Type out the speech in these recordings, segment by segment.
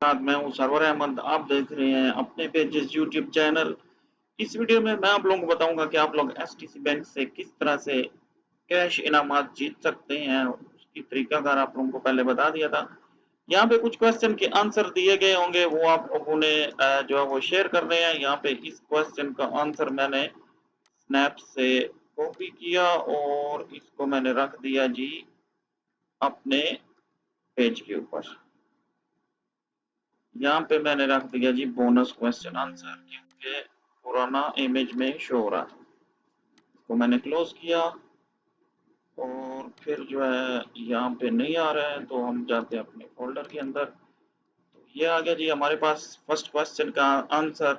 साथ मैं हूँ सरवर अहमद। आप देख रहे हैं अपने पेजेस यूट्यूब चैनल। इस वीडियो में मैं आप लोगों को बताऊंगा कि आप लोग एसटीसी बैंक से किस तरह से कैश इनामात जीत सकते हैं। उसकी तरीकाकार आप लोगों को पहले बता दिया था। यहाँ पे कुछ क्वेश्चन के आंसर दिए गए होंगे, वो आप लोगों ने जो है वो शेयर कर रहे हैं। यहाँ पे इस क्वेश्चन का आंसर मैंने स्नैप से कॉपी किया और इसको मैंने रख दिया जी अपने पेज के ऊपर। यहाँ पे मैंने रख दिया जी बोनस क्वेश्चन आंसर, क्योंकि पुराना इमेज में शो हो रहा था। इसको मैंने क्लोज किया और फिर जो है यहाँ पे नहीं आ रहा है तो हम जाते हैं अपने फोल्डर के अंदर। तो ये आ गया जी हमारे पास फर्स्ट क्वेश्चन का answer.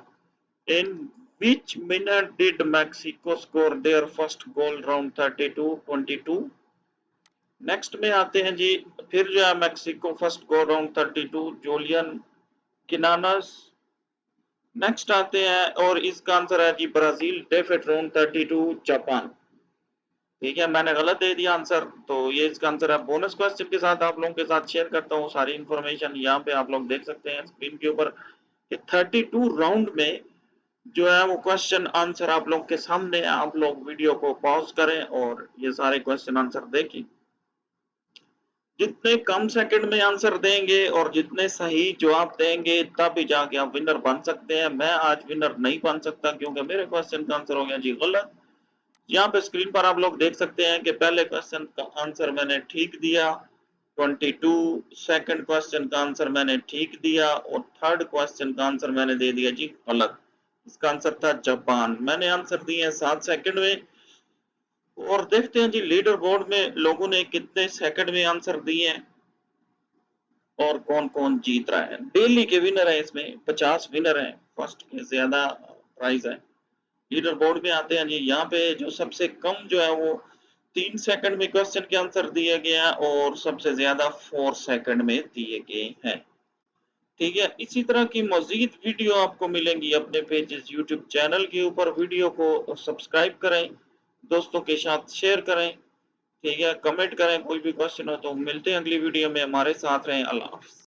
In which minute did Mexico score their first goal round 32-22। Next में आते हैं जी, फिर जो है Mexico first goal round 32 Julian Quinones. Next आते हैं और इसका आंसर है जी ब्राजील डेफिट राउंड 32 जापान। ठीक है, मैंने गलत दे दिया आंसर, तो ये इसका आंसर है। बोनस क्वेश्चन के साथ आप लोगों के साथ शेयर करता हूँ सारी इंफॉर्मेशन। यहाँ पे आप लोग देख सकते हैं स्क्रीन के ऊपर कि 32 राउंड में जो है वो क्वेश्चन आंसर आप लोग के सामने है। आप लोग वीडियो को पॉज करें और ये सारे क्वेश्चन आंसर देखें। जितने कम सेकंड में आंसर देंगे और जितने सही जवाब देंगे तब ही जाके आप विनर बन सकते हैं। मैं आज विनर नहीं बन सकता क्योंकि मेरे क्वेश्चन का आंसर हो गया जी गलत। यहाँ पे स्क्रीन पर आप लोग देख सकते हैं कि पहले क्वेश्चन का आंसर मैंने ठीक दिया 22, सेकंड क्वेश्चन का आंसर मैंने ठीक दिया और थर्ड क्वेश्चन का आंसर मैंने दे दिया जी गलत। इसका आंसर था जापान। मैंने आंसर दिए हैं 7 सेकंड में। और देखते हैं जी लीडर बोर्ड में लोगों ने कितने सेकंड में आंसर दिए हैं और कौन कौन जीत रहा है। डेली के विनर है, इसमें 50 विनर हैं, फर्स्ट के ज्यादा प्राइज है। लीडर बोर्ड में आते हैं जी, यहाँ पे जो सबसे कम जो है वो 3 सेकंड में क्वेश्चन के आंसर दिए गए हैं और सबसे ज्यादा 4 सेकंड में दिए गए हैं। ठीक है, इसी तरह की मजीद वीडियो आपको मिलेंगी अपने पेजेस यूट्यूब चैनल के ऊपर। वीडियो को सब्सक्राइब करें, दोस्तों के साथ शेयर करें। ठीक है, कमेंट करें, कोई भी क्वेश्चन हो तो। मिलते हैं अगली वीडियो में, हमारे साथ रहें। अल्लाह हाफिज।